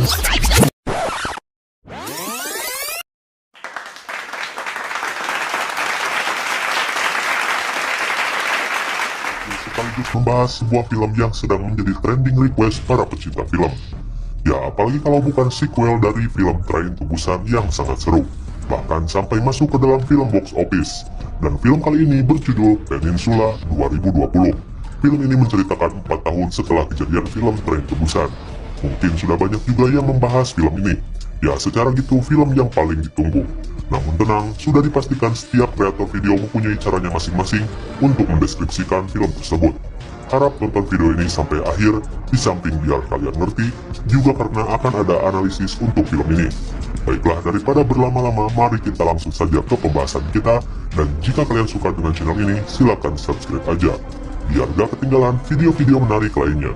Sekaligus membahas sebuah film yang sedang menjadi trending request para pecinta film. Ya, apalagi kalau bukan sequel dari film Train to Busan yang sangat seru, bahkan sampai masuk ke dalam film box office. Dan film kali ini berjudul Peninsula 2020. Film ini menceritakan 4 tahun setelah kejadian film Train to Busan. Mungkin sudah banyak juga yang membahas film ini. Ya, secara gitu film yang paling ditunggu. Namun tenang, sudah dipastikan setiap kreator video mempunyai caranya masing-masing untuk mendeskripsikan film tersebut. Harap tonton video ini sampai akhir, di samping biar kalian ngerti, juga karena akan ada analisis untuk film ini. Baiklah, daripada berlama-lama, mari kita langsung saja ke pembahasan kita. Dan jika kalian suka dengan channel ini, silahkan subscribe aja, biar gak ketinggalan video-video menarik lainnya.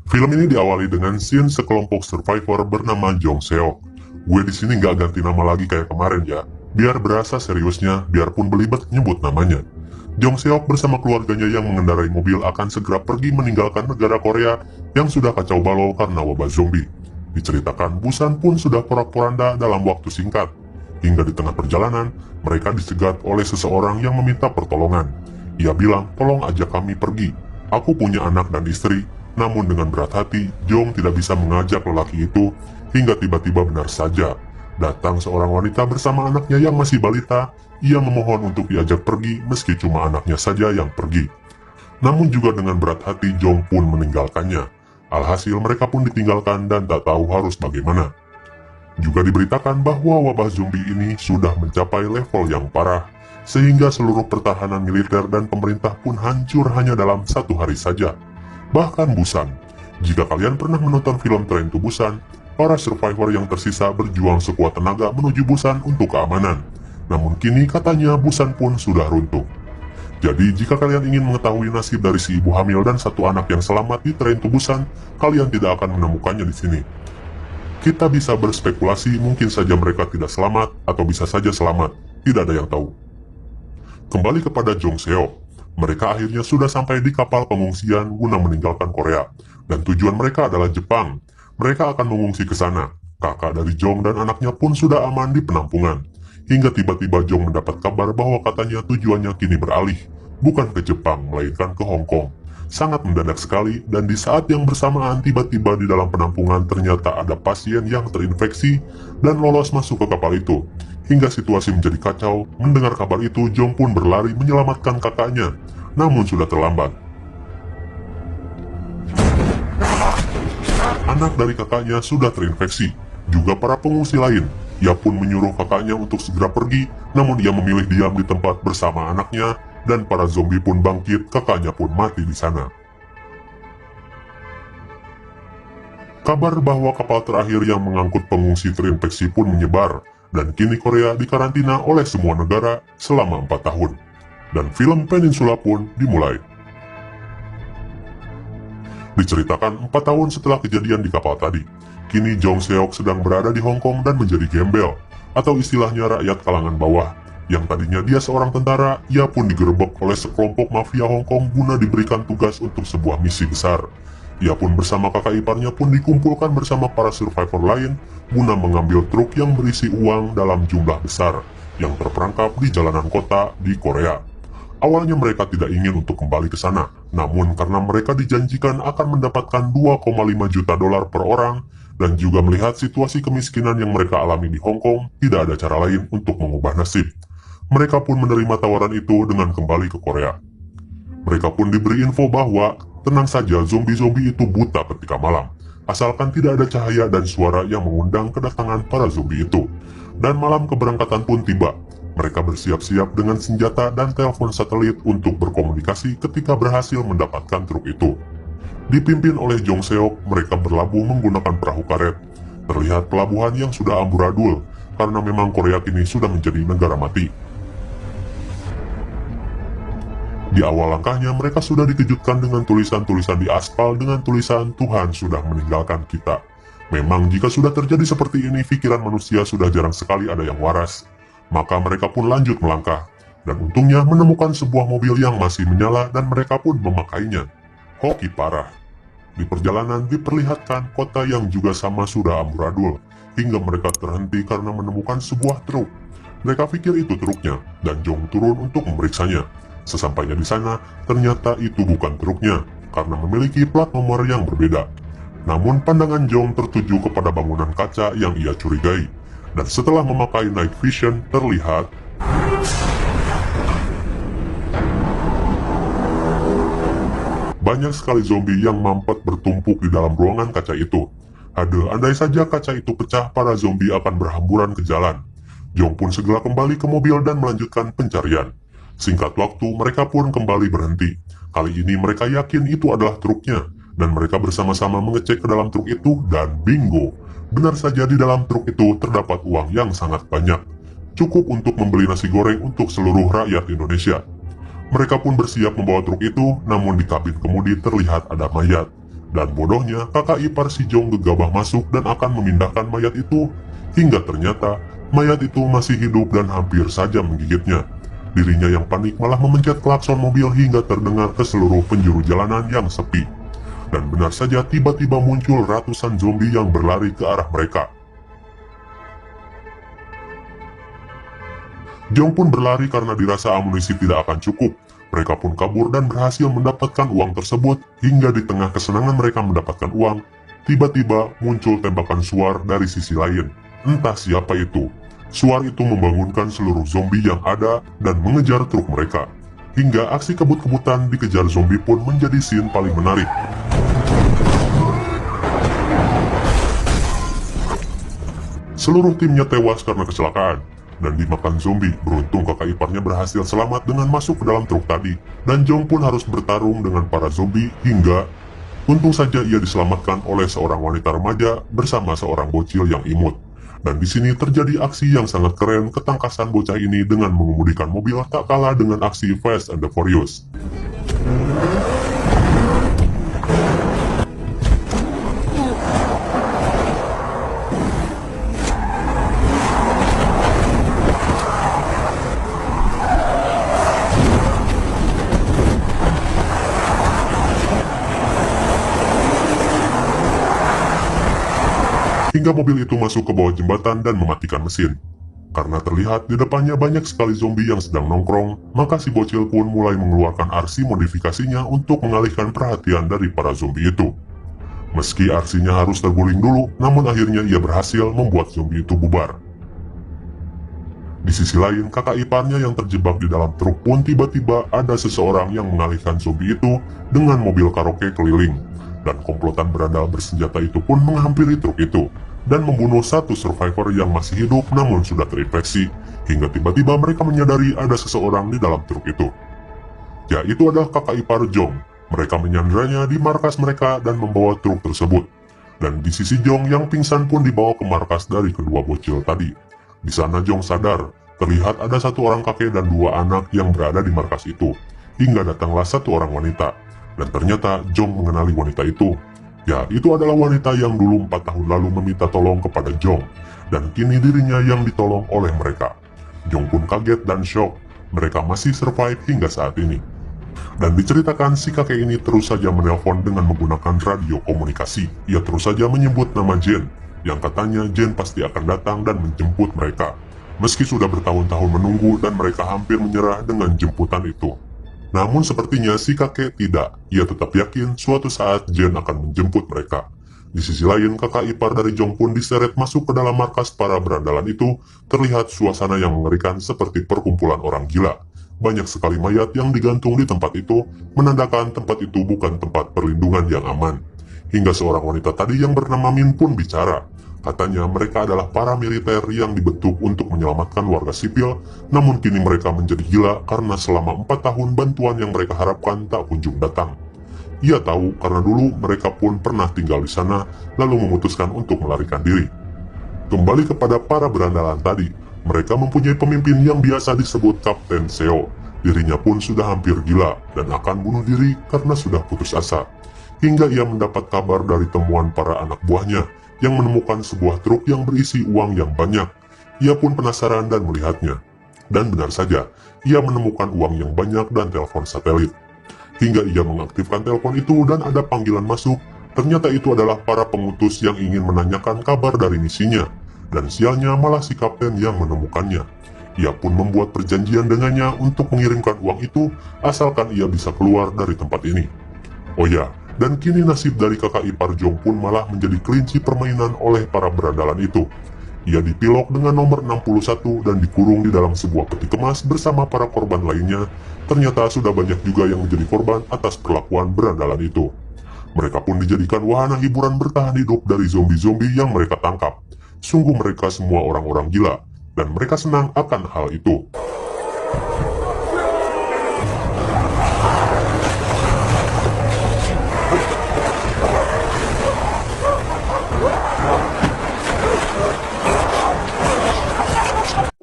Film ini diawali dengan scene sekelompok survivor bernama Jong Seok. Gue di sini nggak ganti nama lagi kayak kemarin ya, biar berasa seriusnya, biarpun belibet nyebut namanya. Jong Seok bersama keluarganya yang mengendarai mobil akan segera pergi meninggalkan negara Korea yang sudah kacau balau karena wabah zombie. Diceritakan Busan pun sudah porak-poranda dalam waktu singkat. Hingga di tengah perjalanan, mereka dicegat oleh seseorang yang meminta pertolongan. Ia bilang, "Tolong ajak kami pergi. Aku punya anak dan istri." Namun dengan berat hati, Jong tidak bisa mengajak lelaki itu, hingga tiba-tiba benar saja datang seorang wanita bersama anaknya yang masih balita. Ia memohon untuk diajak pergi meski cuma anaknya saja yang pergi. Namun juga dengan berat hati Jong pun meninggalkannya. Alhasil mereka pun ditinggalkan dan tak tahu harus bagaimana. Juga diberitakan bahwa wabah zombie ini sudah mencapai level yang parah, sehingga seluruh pertahanan militer dan pemerintah pun hancur hanya dalam 1 hari saja. Bahkan Busan, jika kalian pernah menonton film Train to Busan, para survivor yang tersisa berjuang sekuat tenaga menuju Busan untuk keamanan. Namun kini katanya Busan pun sudah runtuh. Jadi jika kalian ingin mengetahui nasib dari si ibu hamil dan 1 anak yang selamat di Train to Busan, kalian tidak akan menemukannya di sini. Kita bisa berspekulasi mungkin saja mereka tidak selamat atau bisa saja selamat, tidak ada yang tahu. Kembali kepada Jong Seok. Mereka akhirnya sudah sampai di kapal pengungsian guna meninggalkan Korea, dan tujuan mereka adalah Jepang. Mereka akan mengungsi ke sana. Kakak dari Jong dan anaknya pun sudah aman di penampungan. Hingga tiba-tiba Jong mendapat kabar bahwa katanya tujuannya kini beralih, bukan ke Jepang, melainkan ke Hong Kong. Sangat mendadak sekali, dan di saat yang bersamaan tiba-tiba di dalam penampungan ternyata ada pasien yang terinfeksi dan lolos masuk ke kapal itu. Hingga situasi menjadi kacau. Mendengar kabar itu, Jong pun berlari menyelamatkan kakaknya, namun sudah terlambat. Anak dari kakaknya sudah terinfeksi, juga para pengungsi lain. Ia pun menyuruh kakaknya untuk segera pergi, namun ia memilih diam di tempat bersama anaknya, dan para zombie pun bangkit, kakaknya pun mati di sana. Kabar bahwa kapal terakhir yang mengangkut pengungsi terinfeksi pun menyebar, dan kini Korea dikarantina oleh semua negara selama 4 tahun. Dan film Peninsula pun dimulai. Diceritakan 4 tahun setelah kejadian di kapal tadi, kini Jong Seok sedang berada di Hong Kong dan menjadi gembel, atau istilahnya rakyat kalangan bawah. Yang tadinya dia seorang tentara, ia pun digerebek oleh sekelompok mafia Hong Kong guna diberikan tugas untuk sebuah misi besar. Ia pun bersama kakak iparnya pun dikumpulkan bersama para survivor lain guna mengambil truk yang berisi uang dalam jumlah besar yang terperangkap di jalanan kota di Korea. Awalnya mereka tidak ingin untuk kembali ke sana, namun karena mereka dijanjikan akan mendapatkan 2,5 juta dolar per orang dan juga melihat situasi kemiskinan yang mereka alami di Hong Kong, tidak ada cara lain untuk mengubah nasib. Mereka pun menerima tawaran itu dengan kembali ke Korea. Mereka pun diberi info bahwa tenang saja, zombie-zombie itu buta ketika malam, asalkan tidak ada cahaya dan suara yang mengundang kedatangan para zombie itu. Dan malam keberangkatan pun tiba. Mereka bersiap-siap dengan senjata dan telepon satelit untuk berkomunikasi ketika berhasil mendapatkan truk itu. Dipimpin oleh Jong Seok, mereka berlabuh menggunakan perahu karet. Terlihat pelabuhan yang sudah amburadul, karena memang Korea kini sudah menjadi negara mati. Di awal langkahnya mereka sudah dikejutkan dengan tulisan-tulisan di aspal dengan tulisan "Tuhan sudah meninggalkan kita". Memang jika sudah terjadi seperti ini, pikiran manusia sudah jarang sekali ada yang waras. Maka mereka pun lanjut melangkah, dan untungnya menemukan sebuah mobil yang masih menyala dan mereka pun memakainya. hoki parah. Di perjalanan diperlihatkan kota yang juga sama sudah amburadul, hingga mereka terhenti karena menemukan sebuah truk. Mereka pikir itu truknya, dan Jong turun untuk memeriksanya. Sesampainya di sana, ternyata itu bukan truknya, karena memiliki plat nomor yang berbeda. Namun pandangan Jong tertuju kepada bangunan kaca yang ia curigai, dan setelah memakai night vision terlihat banyak sekali zombie yang mampet bertumpuk di dalam ruangan kaca itu. Andai saja kaca itu pecah, para zombie akan berhamburan ke jalan. Jong pun segera kembali ke mobil dan melanjutkan pencarian. Singkat waktu, mereka pun kembali berhenti. Kali ini mereka yakin itu adalah truknya, dan mereka bersama-sama mengecek ke dalam truk itu, dan bingo! Benar saja di dalam truk itu terdapat uang yang sangat banyak. Cukup untuk membeli nasi goreng untuk seluruh rakyat Indonesia. Mereka pun bersiap membawa truk itu, namun di kabin kemudi terlihat ada mayat. Dan bodohnya, kakak ipar si Jong gegabah masuk dan akan memindahkan mayat itu. Hingga ternyata, mayat itu masih hidup dan hampir saja menggigitnya. Dirinya yang panik malah memencet klakson mobil hingga terdengar ke seluruh penjuru jalanan yang sepi. Dan benar saja tiba-tiba muncul ratusan zombie yang berlari ke arah mereka. Jong pun berlari karena dirasa amunisi tidak akan cukup. Mereka pun kabur dan berhasil mendapatkan uang tersebut. Hingga di tengah kesenangan mereka mendapatkan uang, tiba-tiba muncul tembakan suar dari sisi lain. Entah siapa itu. Suar itu membangunkan seluruh zombie yang ada dan mengejar truk mereka. Hingga aksi kebut-kebutan dikejar zombie pun menjadi scene paling menarik. Seluruh timnya tewas karena kecelakaan dan dimakan zombie. Beruntung kakak iparnya berhasil selamat dengan masuk ke dalam truk tadi, dan Jong pun harus bertarung dengan para zombie hingga untung saja ia diselamatkan oleh seorang wanita remaja bersama seorang bocil yang imut. Dan di sini terjadi aksi yang sangat keren ketangkasan bocah ini dengan mengemudikan mobil tak kalah dengan aksi Fast and the Furious. Hingga mobil itu masuk ke bawah jembatan dan mematikan mesin. Karena terlihat di depannya banyak sekali zombie yang sedang nongkrong, maka si bocil pun mulai mengeluarkan RC modifikasinya untuk mengalihkan perhatian dari para zombie itu. Meski RC-nya harus terguling dulu, namun akhirnya ia berhasil membuat zombie itu bubar. Di sisi lain, kakak iparnya yang terjebak di dalam truk pun tiba-tiba ada seseorang yang mengalihkan zombie itu dengan mobil karaoke keliling. Dan komplotan berandal bersenjata itu pun menghampiri truk itu dan membunuh satu survivor yang masih hidup namun sudah terinfeksi, hingga tiba-tiba mereka menyadari ada seseorang di dalam truk itu. Ya, itu adalah kakak ipar Jong. Mereka menyandranya di markas mereka dan membawa truk tersebut. Dan di sisi Jong yang pingsan pun dibawa ke markas dari kedua bocil tadi. Di sana Jong sadar, terlihat ada satu orang kakek dan dua anak yang berada di markas itu. Hingga datanglah satu orang wanita. Dan ternyata Jong mengenali wanita itu. Ya, itu adalah wanita yang dulu 4 tahun lalu meminta tolong kepada Jong. Dan kini dirinya yang ditolong oleh mereka. Jong pun kaget dan shock. Mereka masih survive hingga saat ini. Dan diceritakan si kakek ini terus saja menelpon dengan menggunakan radio komunikasi. Ia terus saja menyebut nama Jen, yang katanya Jen pasti akan datang dan menjemput mereka. Meski sudah bertahun-tahun menunggu dan mereka hampir menyerah dengan jemputan itu. Namun sepertinya si kakek tidak. Ia tetap yakin suatu saat Jen akan menjemput mereka. Di sisi lain, kakak ipar dari Jong pun diseret masuk ke dalam markas para berandalan itu. Terlihat suasana yang mengerikan seperti perkumpulan orang gila. Banyak sekali mayat yang digantung di tempat itu, menandakan tempat itu bukan tempat perlindungan yang aman. Hingga seorang wanita tadi yang bernama Min pun bicara. Katanya mereka adalah para militer yang dibentuk untuk menyelamatkan warga sipil, namun kini mereka menjadi gila karena selama 4 tahun bantuan yang mereka harapkan tak kunjung datang. Ia tahu karena dulu mereka pun pernah tinggal di sana, lalu memutuskan untuk melarikan diri. Kembali kepada para berandalan tadi, mereka mempunyai pemimpin yang biasa disebut Kapten Seo. Dirinya pun sudah hampir gila dan akan bunuh diri karena sudah putus asa. Hingga ia mendapat kabar dari temuan para anak buahnya, yang menemukan sebuah truk yang berisi uang yang banyak. Ia pun penasaran dan melihatnya. Dan benar saja, ia menemukan uang yang banyak dan telepon satelit. hingga ia mengaktifkan telepon itu dan ada panggilan masuk. Ternyata itu adalah para pengutus yang ingin menanyakan kabar dari misinya, dan sialnya malah si kapten yang menemukannya. Ia pun membuat perjanjian dengannya untuk mengirimkan uang itu asalkan ia bisa keluar dari tempat ini. Oh ya, dan kini nasib dari kakak ipar Jong pun malah menjadi kelinci permainan oleh para berandalan itu. Ia dipilok dengan nomor 61 dan dikurung di dalam sebuah peti kemas bersama para korban lainnya. Ternyata sudah banyak juga yang menjadi korban atas perlakuan berandalan itu. Mereka pun dijadikan wahana hiburan bertahan hidup dari zombie-zombie yang mereka tangkap. Sungguh mereka semua orang-orang gila, dan mereka senang akan hal itu.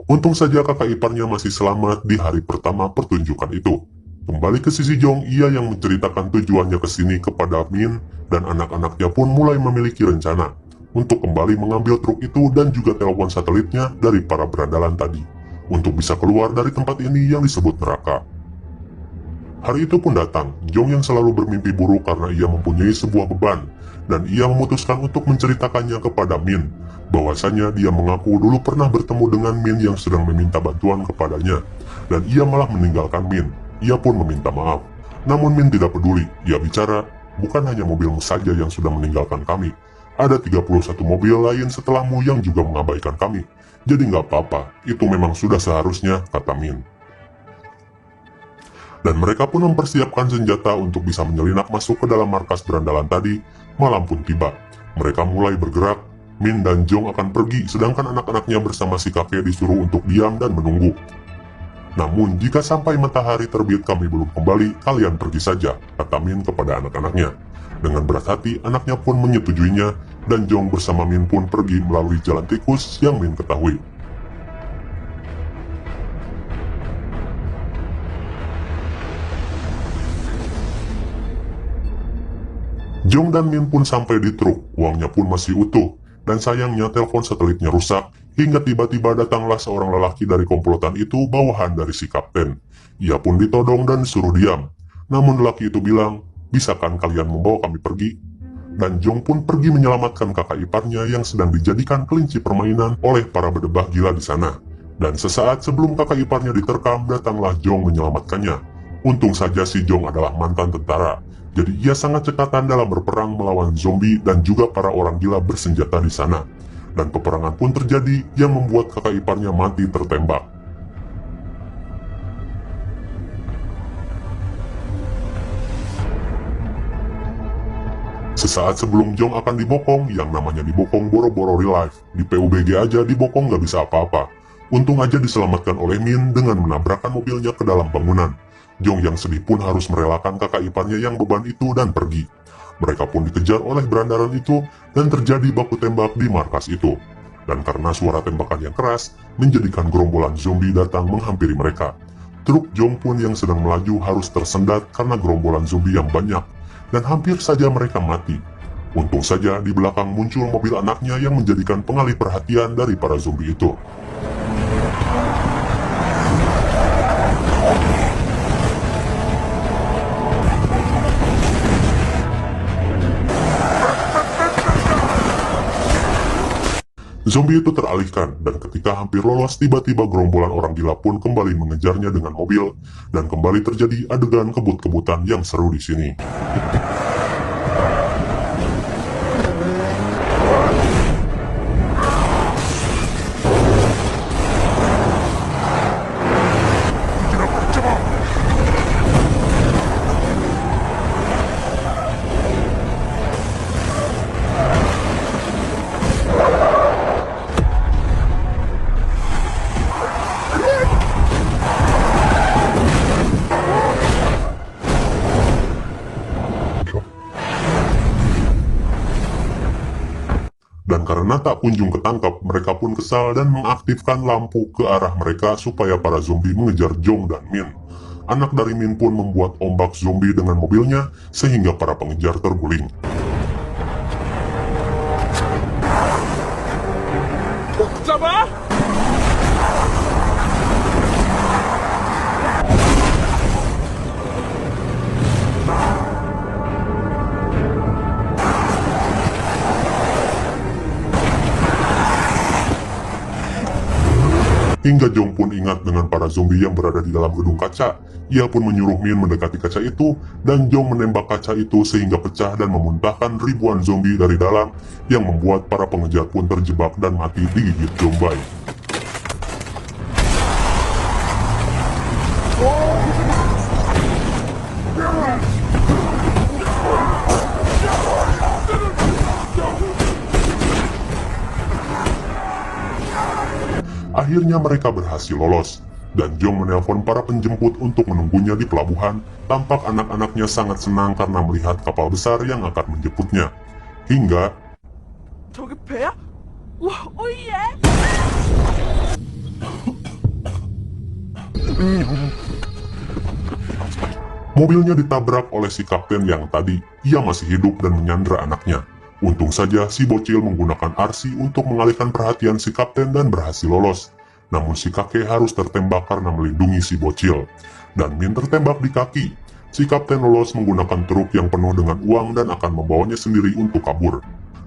Untung saja kakak iparnya masih selamat di hari pertama pertunjukan itu. Kembali ke sisi Jong, ia yang menceritakan tujuannya ke sini kepada Min, dan anak-anaknya pun mulai memiliki rencana untuk kembali mengambil truk itu dan juga telepon satelitnya dari para berandalan tadi, untuk bisa keluar dari tempat ini yang disebut neraka. Hari itu pun datang, Jong yang selalu bermimpi buruk karena ia mempunyai sebuah beban, dan ia memutuskan untuk menceritakannya kepada Min, bahwasanya dia mengaku dulu pernah bertemu dengan Min yang sedang meminta bantuan kepadanya, dan ia malah meninggalkan Min. Ia pun meminta maaf. Namun Min tidak peduli. Ia bicara, bukan hanya mobilmu saja yang sudah meninggalkan kami. Ada 31 mobil lain setelahmu yang juga mengabaikan kami. Jadi nggak apa-apa, itu memang sudah seharusnya, kata Min. Dan mereka pun mempersiapkan senjata untuk bisa menyelinap masuk ke dalam markas berandalan tadi. Malam pun tiba. Mereka mulai bergerak. Min dan Jong akan pergi, sedangkan anak-anaknya bersama si kakek disuruh untuk diam dan menunggu. Namun jika sampai matahari terbit kami belum kembali, kalian pergi saja, kata Min kepada anak-anaknya. Dengan berat hati, anaknya pun menyetujuinya, dan Jong bersama Min pun pergi melalui jalan tikus yang Min ketahui. Jong dan Min pun sampai di truk, uangnya pun masih utuh, dan sayangnya telepon satelitnya rusak. Hingga tiba-tiba datanglah seorang lelaki dari komplotan itu bawahan dari si kapten. Ia pun ditodong dan disuruh diam. Namun lelaki itu bilang, "Bisakan kalian membawa kami pergi?" Dan Jong pun pergi menyelamatkan kakak iparnya yang sedang dijadikan kelinci permainan oleh para berdebah gila di sana. Dan sesaat sebelum kakak iparnya diterkam, datanglah Jong menyelamatkannya. Untung saja si Jong adalah mantan tentara. Jadi ia sangat cekatan dalam berperang melawan zombie dan juga para orang gila bersenjata di sana. Dan peperangan pun terjadi yang membuat kakak iparnya mati tertembak. Sesaat sebelum Jong akan dibokong, yang namanya dibokong boro-boro real life. Di PUBG aja dibokong gak bisa apa-apa. Untung aja diselamatkan oleh Min dengan menabrakkan mobilnya ke dalam bangunan. Jong yang sedih pun harus merelakan kakak iparnya yang beban itu dan pergi. Mereka pun dikejar oleh berandalan itu dan terjadi baku tembak di markas itu. Dan karena suara tembakan yang keras, menjadikan gerombolan zombie datang menghampiri mereka. Truk Jong pun yang sedang melaju harus tersendat karena gerombolan zombie yang banyak, dan hampir saja mereka mati. Untung saja di belakang muncul mobil anaknya yang menjadikan pengalih perhatian dari para zombie itu. Zombie itu teralihkan, dan ketika hampir lolos, tiba-tiba gerombolan orang gila pun kembali mengejarnya dengan mobil, dan kembali terjadi adegan kebut-kebutan yang seru di sini. Dan karena tak kunjung ketangkap, mereka pun kesal dan mengaktifkan lampu ke arah mereka supaya para zombie mengejar Jong dan Min. Anak dari Min pun membuat ombak zombie dengan mobilnya sehingga para pengejar terguling. Hingga Jong pun ingat dengan para zombie yang berada di dalam gedung kaca. Ia pun menyuruh Min mendekati kaca itu, dan Jong menembak kaca itu sehingga pecah dan memuntahkan ribuan zombie dari dalam, yang membuat para pengejar pun terjebak dan mati digigit zombie. Akhirnya mereka berhasil lolos, dan Jong menelpon para penjemput untuk menunggunya di pelabuhan. Tampak anak-anaknya sangat senang karena melihat kapal besar yang akan menjemputnya. Hingga 저기 배야? 와, 오예! mobilnya ditabrak oleh si kapten yang tadi ia masih hidup dan menyandra anaknya. Untung saja si bocil menggunakan RC untuk mengalihkan perhatian si kapten dan berhasil lolos. Namun si kakek harus tertembak karena melindungi si bocil. Dan Min tertembak di kaki. Si kapten lolos menggunakan truk yang penuh dengan uang dan akan membawanya sendiri untuk kabur.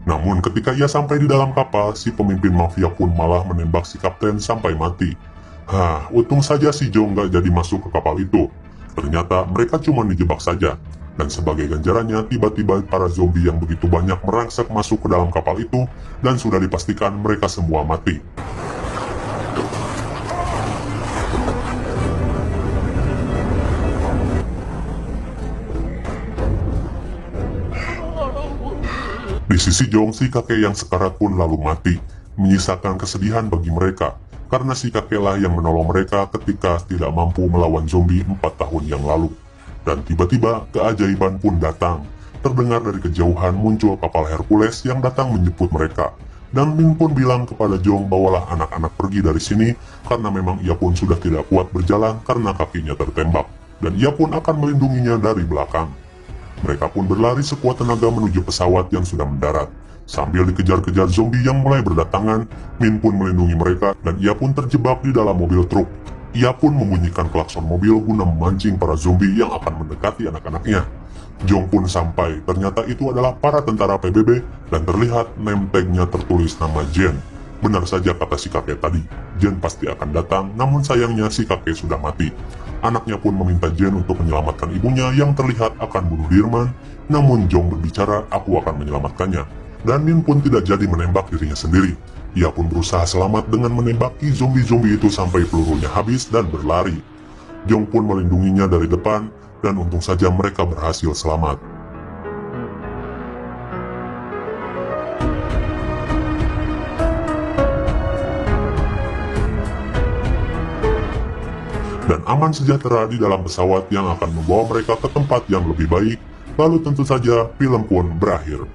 Namun ketika ia sampai di dalam kapal, si pemimpin mafia pun malah menembak si kapten sampai mati. Untung saja si Jong gak jadi masuk ke kapal itu. Ternyata mereka cuma dijebak saja. Dan sebagai ganjarannya, tiba-tiba para zombie yang begitu banyak merangsek masuk ke dalam kapal itu, dan sudah dipastikan mereka semua mati. Di sisi Jong, si kakek yang sekarat pun lalu mati, menyisakan kesedihan bagi mereka, karena si kakeklah yang menolong mereka ketika tidak mampu melawan zombie 4 tahun yang lalu. Dan tiba-tiba keajaiban pun datang. Terdengar dari kejauhan muncul kapal Hercules yang datang menjemput mereka. Dan Min pun bilang kepada Jong bawalah anak-anak pergi dari sini, karena memang ia pun sudah tidak kuat berjalan karena kakinya tertembak. Dan ia pun akan melindunginya dari belakang. Mereka pun berlari sekuat tenaga menuju pesawat yang sudah mendarat. Sambil dikejar-kejar zombie yang mulai berdatangan, Min pun melindungi mereka dan ia pun terjebak di dalam mobil truk. Ia pun membunyikan klakson mobil guna memancing para zombie yang akan mendekati anak-anaknya. Jong pun sampai, ternyata itu adalah para tentara PBB dan terlihat name tag-nya tertulis nama Jen. Benar saja kata si kakek tadi, Jen pasti akan datang, namun sayangnya si kakek sudah mati. Anaknya pun meminta Jen untuk menyelamatkan ibunya yang terlihat akan bunuh Dirman, namun Jong berbicara, aku akan menyelamatkannya. Dan Min pun tidak jadi menembak dirinya sendiri. Ia pun berusaha selamat dengan menembaki zombie-zombie itu sampai pelurunya habis dan berlari. Jong pun melindunginya dari depan, dan untung saja mereka berhasil selamat. Dan aman sejahtera di dalam pesawat yang akan membawa mereka ke tempat yang lebih baik. Lalu tentu saja film pun berakhir.